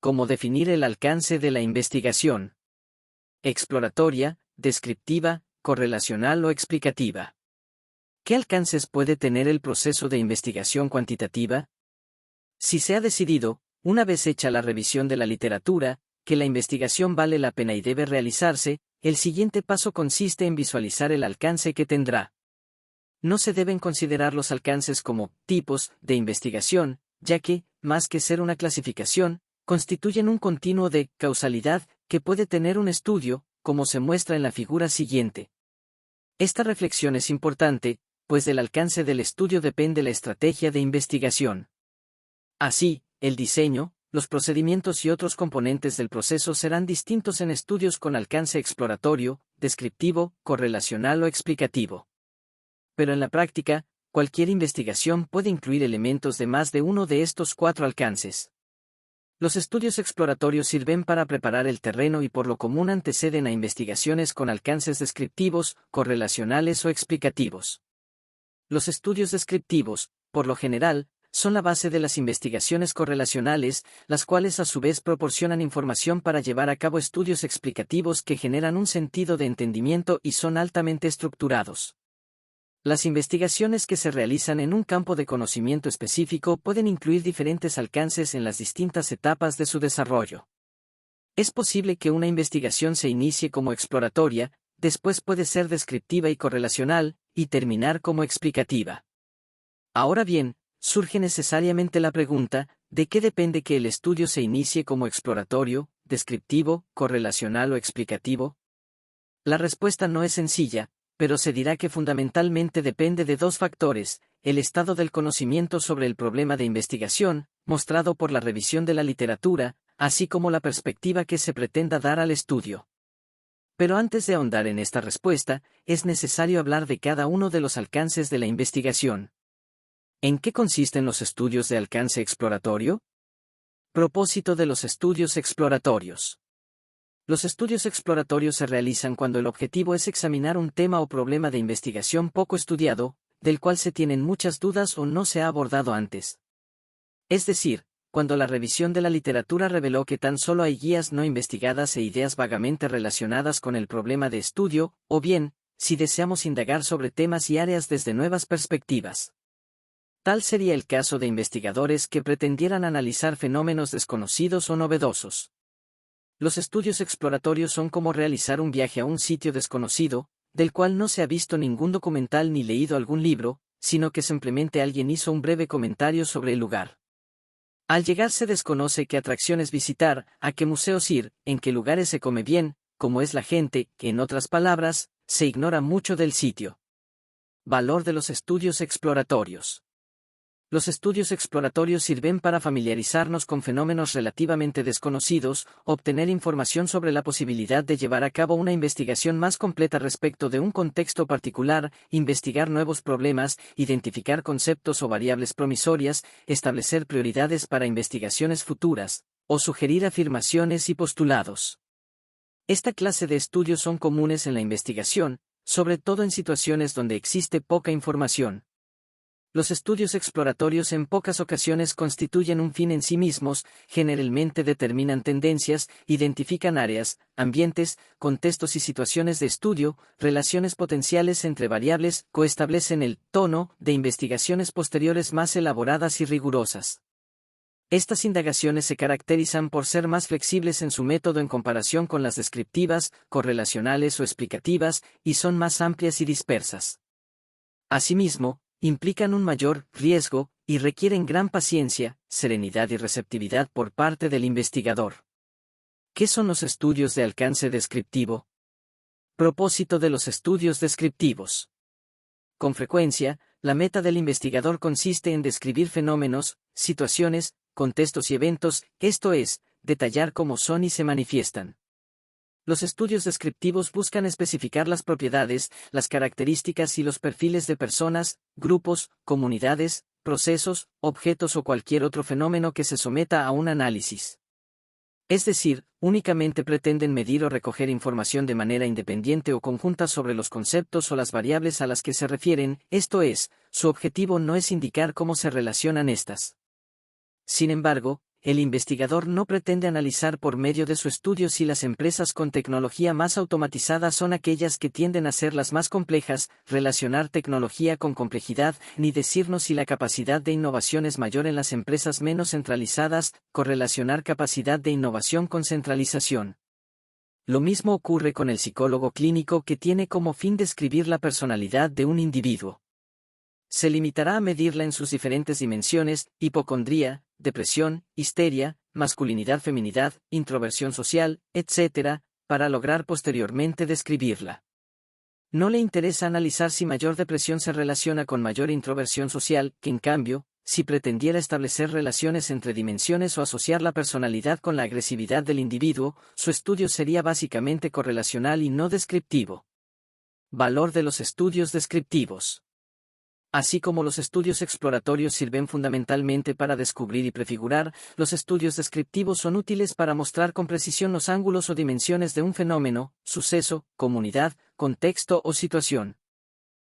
Cómo definir el alcance de la investigación. Exploratoria, descriptiva, correlacional o explicativa. ¿Qué alcances puede tener el proceso de investigación cuantitativa? Si se ha decidido, una vez hecha la revisión de la literatura, que la investigación vale la pena y debe realizarse, el siguiente paso consiste en visualizar el alcance que tendrá. No se deben considerar los alcances como tipos de investigación, ya que, más que ser una clasificación, constituyen un continuo de causalidad que puede tener un estudio, como se muestra en la figura siguiente. Esta reflexión es importante, pues del alcance del estudio depende la estrategia de investigación. Así, el diseño, los procedimientos y otros componentes del proceso serán distintos en estudios con alcance exploratorio, descriptivo, correlacional o explicativo. Pero en la práctica, cualquier investigación puede incluir elementos de más de uno de estos 4 alcances. Los estudios exploratorios sirven para preparar el terreno y por lo común anteceden a investigaciones con alcances descriptivos, correlacionales o explicativos. Los estudios descriptivos, por lo general, son la base de las investigaciones correlacionales, las cuales a su vez proporcionan información para llevar a cabo estudios explicativos que generan un sentido de entendimiento y son altamente estructurados. Las investigaciones que se realizan en un campo de conocimiento específico pueden incluir diferentes alcances en las distintas etapas de su desarrollo. Es posible que una investigación se inicie como exploratoria, después puede ser descriptiva y correlacional, y terminar como explicativa. Ahora bien, surge necesariamente la pregunta, ¿de qué depende que el estudio se inicie como exploratorio, descriptivo, correlacional o explicativo? La respuesta no es sencilla, pero se dirá que fundamentalmente depende de 2 factores: el estado del conocimiento sobre el problema de investigación, mostrado por la revisión de la literatura, así como la perspectiva que se pretenda dar al estudio. Pero antes de ahondar en esta respuesta, es necesario hablar de cada uno de los alcances de la investigación. ¿En qué consisten los estudios de alcance exploratorio? Propósito de los estudios exploratorios. Los estudios exploratorios se realizan cuando el objetivo es examinar un tema o problema de investigación poco estudiado, del cual se tienen muchas dudas o no se ha abordado antes. Es decir, cuando la revisión de la literatura reveló que tan solo hay guías no investigadas e ideas vagamente relacionadas con el problema de estudio, o bien, si deseamos indagar sobre temas y áreas desde nuevas perspectivas. Tal sería el caso de investigadores que pretendieran analizar fenómenos desconocidos o novedosos. Los estudios exploratorios son como realizar un viaje a un sitio desconocido, del cual no se ha visto ningún documental ni leído algún libro, sino que simplemente alguien hizo un breve comentario sobre el lugar. Al llegar se desconoce qué atracciones visitar, a qué museos ir, en qué lugares se come bien, cómo es la gente, en otras palabras, se ignora mucho del sitio. Valor de los estudios exploratorios. Los estudios exploratorios sirven para familiarizarnos con fenómenos relativamente desconocidos, obtener información sobre la posibilidad de llevar a cabo una investigación más completa respecto de un contexto particular, investigar nuevos problemas, identificar conceptos o variables promisorias, establecer prioridades para investigaciones futuras, o sugerir afirmaciones y postulados. Esta clase de estudios son comunes en la investigación, sobre todo en situaciones donde existe poca información. Los estudios exploratorios en pocas ocasiones constituyen un fin en sí mismos, generalmente determinan tendencias, identifican áreas, ambientes, contextos y situaciones de estudio, relaciones potenciales entre variables, coestablecen el tono de investigaciones posteriores más elaboradas y rigurosas. Estas indagaciones se caracterizan por ser más flexibles en su método en comparación con las descriptivas, correlacionales o explicativas, y son más amplias y dispersas. Asimismo, implican un mayor riesgo, y requieren gran paciencia, serenidad y receptividad por parte del investigador. ¿Qué son los estudios de alcance descriptivo? Propósito de los estudios descriptivos. Con frecuencia, la meta del investigador consiste en describir fenómenos, situaciones, contextos y eventos, esto es, detallar cómo son y se manifiestan. Los estudios descriptivos buscan especificar las propiedades, las características y los perfiles de personas, grupos, comunidades, procesos, objetos o cualquier otro fenómeno que se someta a un análisis. Es decir, únicamente pretenden medir o recoger información de manera independiente o conjunta sobre los conceptos o las variables a las que se refieren, esto es, su objetivo no es indicar cómo se relacionan estas. Sin embargo, el investigador no pretende analizar por medio de su estudio si las empresas con tecnología más automatizada son aquellas que tienden a ser las más complejas, relacionar tecnología con complejidad, ni decirnos si la capacidad de innovación es mayor en las empresas menos centralizadas, correlacionar capacidad de innovación con centralización. Lo mismo ocurre con el psicólogo clínico que tiene como fin describir la personalidad de un individuo. Se limitará a medirla en sus diferentes dimensiones: hipocondría, depresión, histeria, masculinidad-feminidad, introversión social, etc., para lograr posteriormente describirla. No le interesa analizar si mayor depresión se relaciona con mayor introversión social, que en cambio, si pretendiera establecer relaciones entre dimensiones o asociar la personalidad con la agresividad del individuo, su estudio sería básicamente correlacional y no descriptivo. Valor de los estudios descriptivos. Así como los estudios exploratorios sirven fundamentalmente para descubrir y prefigurar, los estudios descriptivos son útiles para mostrar con precisión los ángulos o dimensiones de un fenómeno, suceso, comunidad, contexto o situación.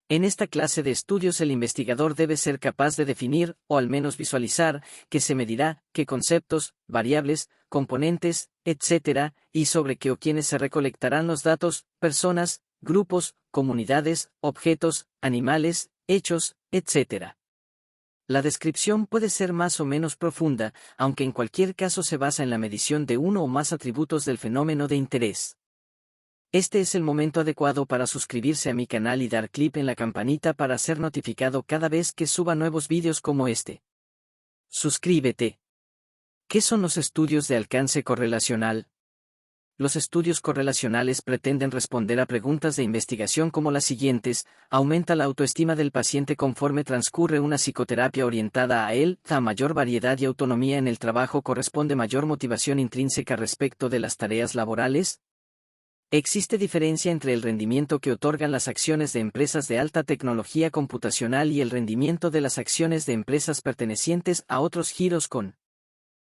En esta clase de estudios el investigador debe ser capaz de definir, o al menos visualizar, qué se medirá, qué conceptos, variables, componentes, etc., y sobre qué o quiénes se recolectarán los datos, personas, grupos, comunidades, objetos, animales, hechos, etc. La descripción puede ser más o menos profunda, aunque en cualquier caso se basa en la medición de uno o más atributos del fenómeno de interés. Este es el momento adecuado para suscribirse a mi canal y dar clic en la campanita para ser notificado cada vez que suba nuevos vídeos como este. Suscríbete. ¿Qué son los estudios de alcance correlacional? Los estudios correlacionales pretenden responder a preguntas de investigación como las siguientes: ¿aumenta la autoestima del paciente conforme transcurre una psicoterapia orientada a él? ¿A mayor variedad y autonomía en el trabajo corresponde mayor motivación intrínseca respecto de las tareas laborales? ¿Existe diferencia entre el rendimiento que otorgan las acciones de empresas de alta tecnología computacional y el rendimiento de las acciones de empresas pertenecientes a otros giros con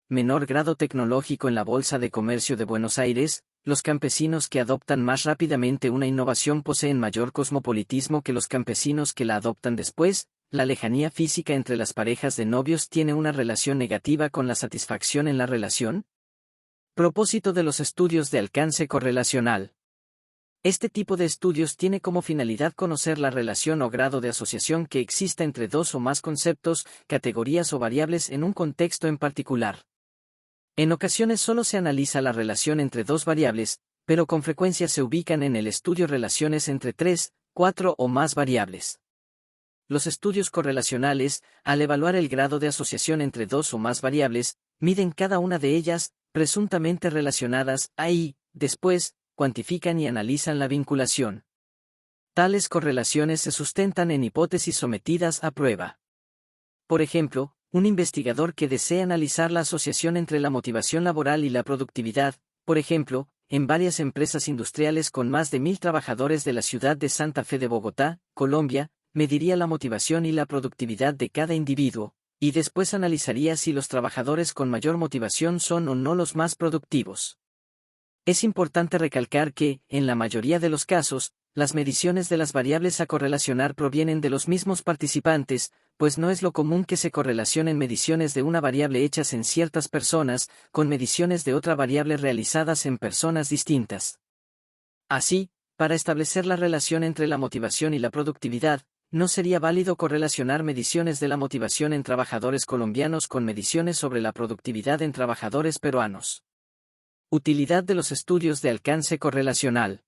menor grado tecnológico en la Bolsa de Comercio de Buenos Aires? ¿Los campesinos que adoptan más rápidamente una innovación poseen mayor cosmopolitismo que los campesinos que la adoptan después? ¿La lejanía física entre las parejas de novios tiene una relación negativa con la satisfacción en la relación? Propósito de los estudios de alcance correlacional. Este tipo de estudios tiene como finalidad conocer la relación o grado de asociación que exista entre dos o más conceptos, categorías o variables en un contexto en particular. En ocasiones solo se analiza la relación entre dos variables, pero con frecuencia se ubican en el estudio relaciones entre 3, 4 o más variables. Los estudios correlacionales, al evaluar el grado de asociación entre dos o más variables, miden cada una de ellas, presuntamente relacionadas, y, después, cuantifican y analizan la vinculación. Tales correlaciones se sustentan en hipótesis sometidas a prueba. Por ejemplo, un investigador que desea analizar la asociación entre la motivación laboral y la productividad, por ejemplo, en varias empresas industriales con más de 1.000 trabajadores de la ciudad de Santa Fe de Bogotá, Colombia, mediría la motivación y la productividad de cada individuo, y después analizaría si los trabajadores con mayor motivación son o no los más productivos. Es importante recalcar que, en la mayoría de los casos, las mediciones de las variables a correlacionar provienen de los mismos participantes, pues no es lo común que se correlacionen mediciones de una variable hechas en ciertas personas, con mediciones de otra variable realizadas en personas distintas. Así, para establecer la relación entre la motivación y la productividad, no sería válido correlacionar mediciones de la motivación en trabajadores colombianos con mediciones sobre la productividad en trabajadores peruanos. Utilidad de los estudios de alcance correlacional.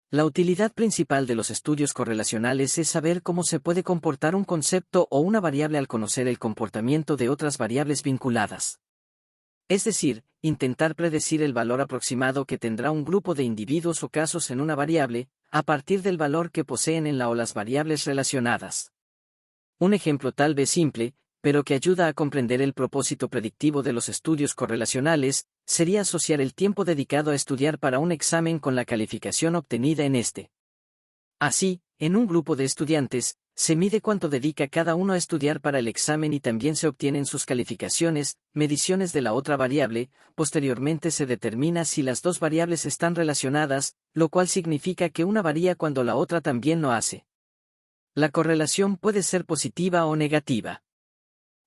La utilidad principal de los estudios correlacionales es saber cómo se puede comportar un concepto o una variable al conocer el comportamiento de otras variables vinculadas. Es decir, intentar predecir el valor aproximado que tendrá un grupo de individuos o casos en una variable, a partir del valor que poseen en la o las variables relacionadas. Un ejemplo tal vez simple, pero que ayuda a comprender el propósito predictivo de los estudios correlacionales, sería asociar el tiempo dedicado a estudiar para un examen con la calificación obtenida en este. Así, en un grupo de estudiantes, se mide cuánto dedica cada uno a estudiar para el examen y también se obtienen sus calificaciones, mediciones de la otra variable. Posteriormente se determina si las dos variables están relacionadas, lo cual significa que una varía cuando la otra también lo hace. La correlación puede ser positiva o negativa.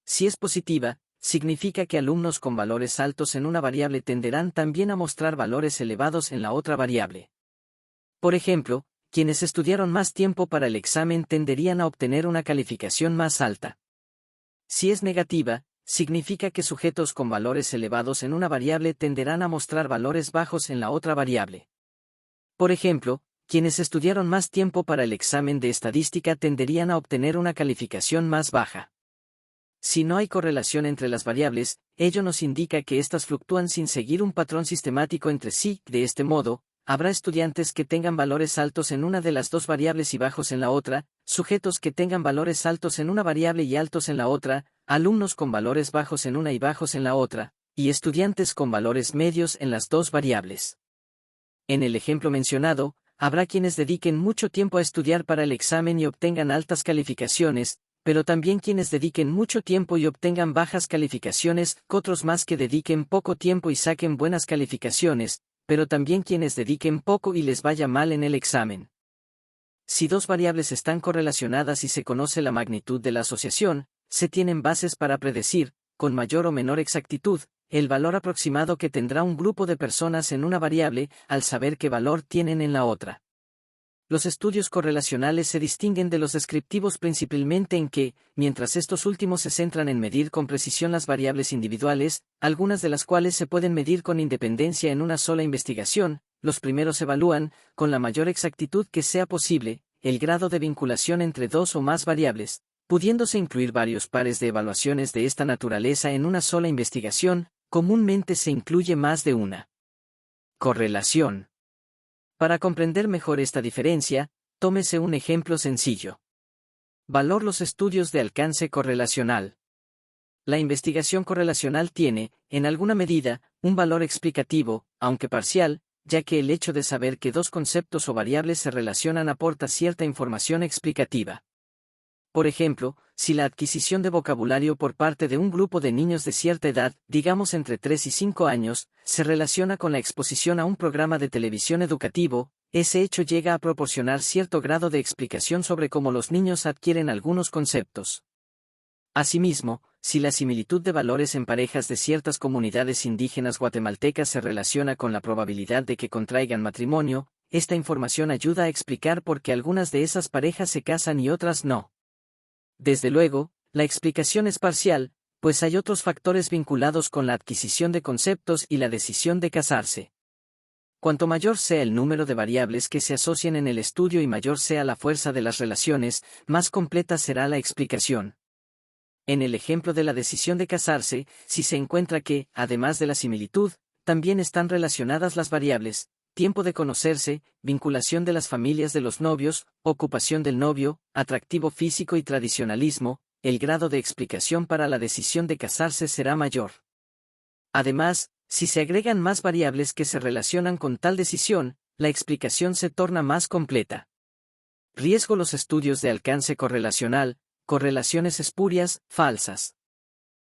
Si es positiva, significa que alumnos con valores altos en una variable tenderán también a mostrar valores elevados en la otra variable. Por ejemplo, quienes estudiaron más tiempo para el examen tenderían a obtener una calificación más alta. Si es negativa, significa que sujetos con valores elevados en una variable tenderán a mostrar valores bajos en la otra variable. Por ejemplo, quienes estudiaron más tiempo para el examen de estadística tenderían a obtener una calificación más baja. Si no hay correlación entre las variables, ello nos indica que éstas fluctúan sin seguir un patrón sistemático entre sí. De este modo, habrá estudiantes que tengan valores altos en una de las dos variables y bajos en la otra, sujetos que tengan valores altos en una variable y altos en la otra, alumnos con valores bajos en una y bajos en la otra, y estudiantes con valores medios en las dos variables. En el ejemplo mencionado, habrá quienes dediquen mucho tiempo a estudiar para el examen y obtengan altas calificaciones, pero también quienes dediquen mucho tiempo y obtengan bajas calificaciones, otros más que dediquen poco tiempo y saquen buenas calificaciones, pero también quienes dediquen poco y les vaya mal en el examen. Si dos variables están correlacionadas y se conoce la magnitud de la asociación, se tienen bases para predecir, con mayor o menor exactitud, el valor aproximado que tendrá un grupo de personas en una variable, al saber qué valor tienen en la otra. Los estudios correlacionales se distinguen de los descriptivos principalmente en que, mientras estos últimos se centran en medir con precisión las variables individuales, algunas de las cuales se pueden medir con independencia en una sola investigación, los primeros evalúan, con la mayor exactitud que sea posible, el grado de vinculación entre dos o más variables, pudiéndose incluir varios pares de evaluaciones de esta naturaleza en una sola investigación, comúnmente se incluye más de una. Correlación. Para comprender mejor esta diferencia, tómese un ejemplo sencillo. Valor los estudios de alcance correlacional. La investigación correlacional tiene, en alguna medida, un valor explicativo, aunque parcial, ya que el hecho de saber que dos conceptos o variables se relacionan aporta cierta información explicativa. Por ejemplo, si la adquisición de vocabulario por parte de un grupo de niños de cierta edad, digamos entre 3 y 5 años, se relaciona con la exposición a un programa de televisión educativo, ese hecho llega a proporcionar cierto grado de explicación sobre cómo los niños adquieren algunos conceptos. Asimismo, si la similitud de valores en parejas de ciertas comunidades indígenas guatemaltecas se relaciona con la probabilidad de que contraigan matrimonio, esta información ayuda a explicar por qué algunas de esas parejas se casan y otras no. Desde luego, la explicación es parcial, pues hay otros factores vinculados con la adquisición de conceptos y la decisión de casarse. Cuanto mayor sea el número de variables que se asocien en el estudio y mayor sea la fuerza de las relaciones, más completa será la explicación. En el ejemplo de la decisión de casarse, si se encuentra que, además de la similitud, también están relacionadas las variables, tiempo de conocerse, vinculación de las familias de los novios, ocupación del novio, atractivo físico y tradicionalismo, el grado de explicación para la decisión de casarse será mayor. Además, si se agregan más variables que se relacionan con tal decisión, la explicación se torna más completa. Riesgo los estudios de alcance correlacional, correlaciones espurias, falsas.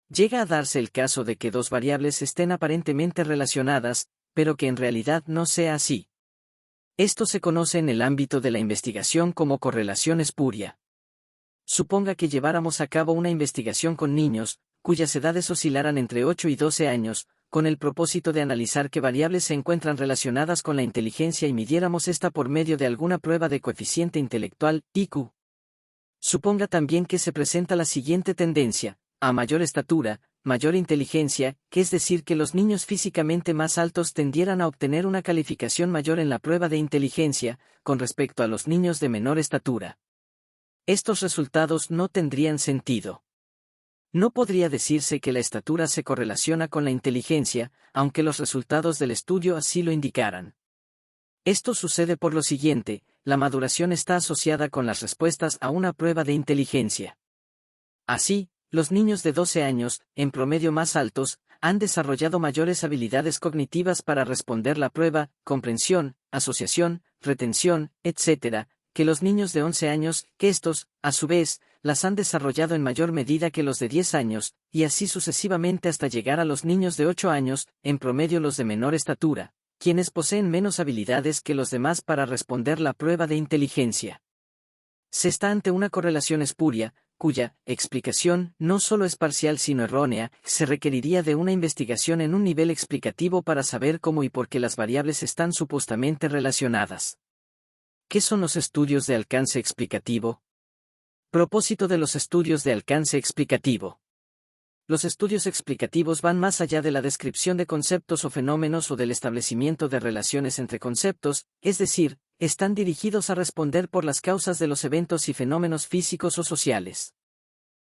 Llega a darse el caso de que dos variables estén aparentemente relacionadas, pero que en realidad no sea así. Esto se conoce en el ámbito de la investigación como correlación espuria. Suponga que lleváramos a cabo una investigación con niños, cuyas edades oscilaran entre 8 y 12 años, con el propósito de analizar qué variables se encuentran relacionadas con la inteligencia y midiéramos esta por medio de alguna prueba de coeficiente intelectual, IQ. Suponga también que se presenta la siguiente tendencia: a mayor estatura, mayor inteligencia, que es decir que los niños físicamente más altos tendieran a obtener una calificación mayor en la prueba de inteligencia, con respecto a los niños de menor estatura. Estos resultados no tendrían sentido. No podría decirse que la estatura se correlaciona con la inteligencia, aunque los resultados del estudio así lo indicaran. Esto sucede por lo siguiente: la maduración está asociada con las respuestas a una prueba de inteligencia. Así, los niños de 12 años, en promedio más altos, han desarrollado mayores habilidades cognitivas para responder la prueba, comprensión, asociación, retención, etc., que los niños de 11 años, que estos, a su vez, las han desarrollado en mayor medida que los de 10 años, y así sucesivamente hasta llegar a los niños de 8 años, en promedio los de menor estatura, quienes poseen menos habilidades que los demás para responder la prueba de inteligencia. Se está ante una correlación espuria, cuya explicación no solo es parcial sino errónea, se requeriría de una investigación en un nivel explicativo para saber cómo y por qué las variables están supuestamente relacionadas. ¿Qué son los estudios de alcance explicativo? Propósito de los estudios de alcance explicativo. Los estudios explicativos van más allá de la descripción de conceptos o fenómenos o del establecimiento de relaciones entre conceptos, es decir, están dirigidos a responder por las causas de los eventos y fenómenos físicos o sociales.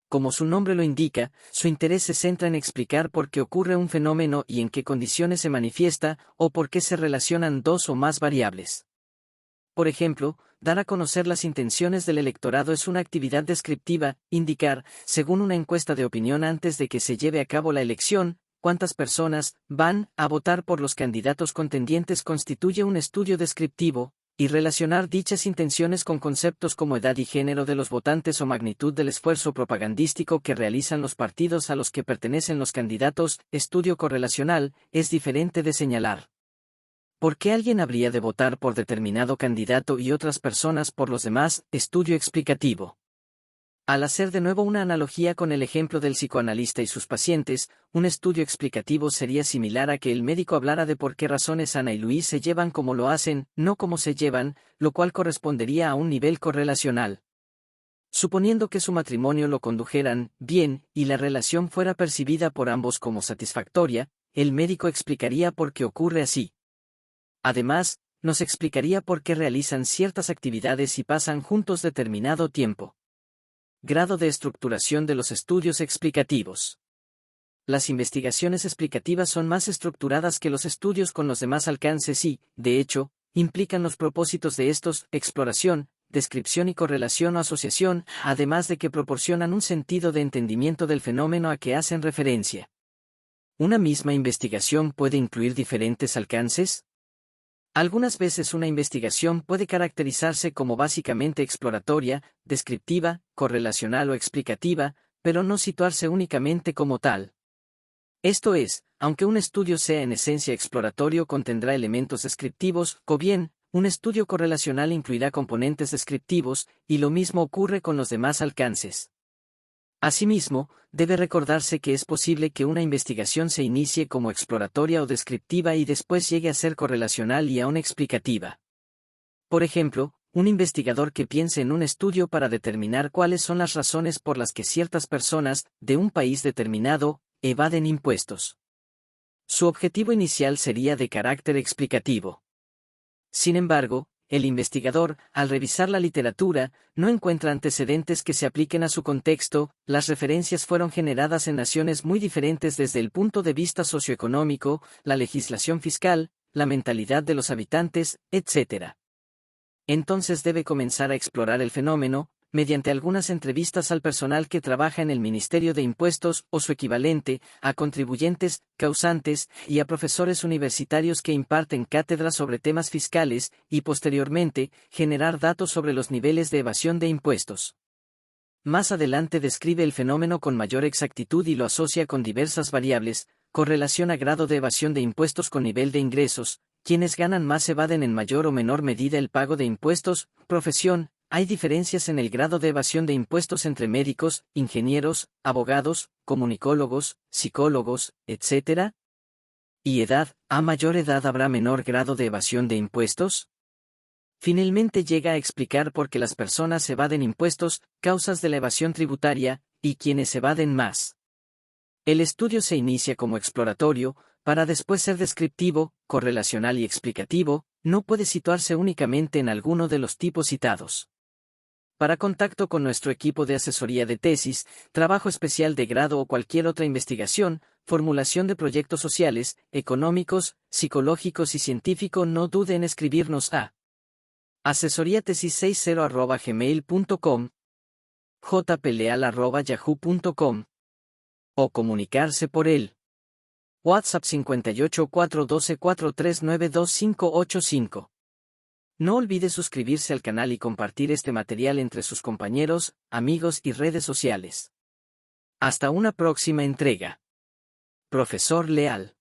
Como su nombre lo indica, su interés se centra en explicar por qué ocurre un fenómeno y en qué condiciones se manifiesta, o por qué se relacionan dos o más variables. Por ejemplo, dar a conocer las intenciones del electorado es una actividad descriptiva, indicar, según una encuesta de opinión antes de que se lleve a cabo la elección, cuántas personas van a votar por los candidatos contendientes constituye un estudio descriptivo, y relacionar dichas intenciones con conceptos como edad y género de los votantes o magnitud del esfuerzo propagandístico que realizan los partidos a los que pertenecen los candidatos, estudio correlacional, es diferente de señalar ¿por qué alguien habría de votar por determinado candidato y otras personas por los demás? Estudio explicativo. Al hacer de nuevo una analogía con el ejemplo del psicoanalista y sus pacientes, un estudio explicativo sería similar a que el médico hablara de por qué razones Ana y Luis se llevan como lo hacen, no como se llevan, lo cual correspondería a un nivel correlacional. Suponiendo que su matrimonio lo condujeran bien y la relación fuera percibida por ambos como satisfactoria, el médico explicaría por qué ocurre así. Además, nos explicaría por qué realizan ciertas actividades y pasan juntos determinado tiempo. Grado de estructuración de los estudios explicativos. Las investigaciones explicativas son más estructuradas que los estudios con los demás alcances y, de hecho, implican los propósitos de estos, exploración, descripción y correlación o asociación, además de que proporcionan un sentido de entendimiento del fenómeno a que hacen referencia. ¿Una misma investigación puede incluir diferentes alcances? Algunas veces una investigación puede caracterizarse como básicamente exploratoria, descriptiva, correlacional o explicativa, pero no situarse únicamente como tal. Esto es, aunque un estudio sea en esencia exploratorio contendrá elementos descriptivos, o bien, un estudio correlacional incluirá componentes descriptivos, y lo mismo ocurre con los demás alcances. Asimismo, debe recordarse que es posible que una investigación se inicie como exploratoria o descriptiva y después llegue a ser correlacional y aún explicativa. Por ejemplo, un investigador que piense en un estudio para determinar cuáles son las razones por las que ciertas personas, de un país determinado, evaden impuestos. Su objetivo inicial sería de carácter explicativo. Sin embargo, el investigador, al revisar la literatura, no encuentra antecedentes que se apliquen a su contexto, las referencias fueron generadas en naciones muy diferentes desde el punto de vista socioeconómico, la legislación fiscal, la mentalidad de los habitantes, etc. Entonces debe comenzar a explorar el fenómeno, mediante algunas entrevistas al personal que trabaja en el Ministerio de Impuestos o su equivalente, a contribuyentes, causantes, y a profesores universitarios que imparten cátedras sobre temas fiscales, y posteriormente, generar datos sobre los niveles de evasión de impuestos. Más adelante describe el fenómeno con mayor exactitud y lo asocia con diversas variables, correlaciona grado de evasión de impuestos con nivel de ingresos, quienes ganan más evaden en mayor o menor medida el pago de impuestos, profesión. Hay diferencias en el grado de evasión de impuestos entre médicos, ingenieros, abogados, comunicólogos, psicólogos, etc. ¿Y edad? ¿A mayor edad habrá menor grado de evasión de impuestos? Finalmente llega a explicar por qué las personas evaden impuestos, causas de la evasión tributaria, y quienes evaden más. El estudio se inicia como exploratorio, para después ser descriptivo, correlacional y explicativo, no puede situarse únicamente en alguno de los tipos citados. Para contacto con nuestro equipo de asesoría de tesis, trabajo especial de grado o cualquier otra investigación, formulación de proyectos sociales, económicos, psicológicos y científico, no dude en escribirnos a asesoriatesis60@gmail.com, jpleal@yahoo.com o comunicarse por el WhatsApp 58 412 439 2585. No olvide suscribirse al canal y compartir este material entre sus compañeros, amigos y redes sociales. Hasta una próxima entrega. Profesor Leal.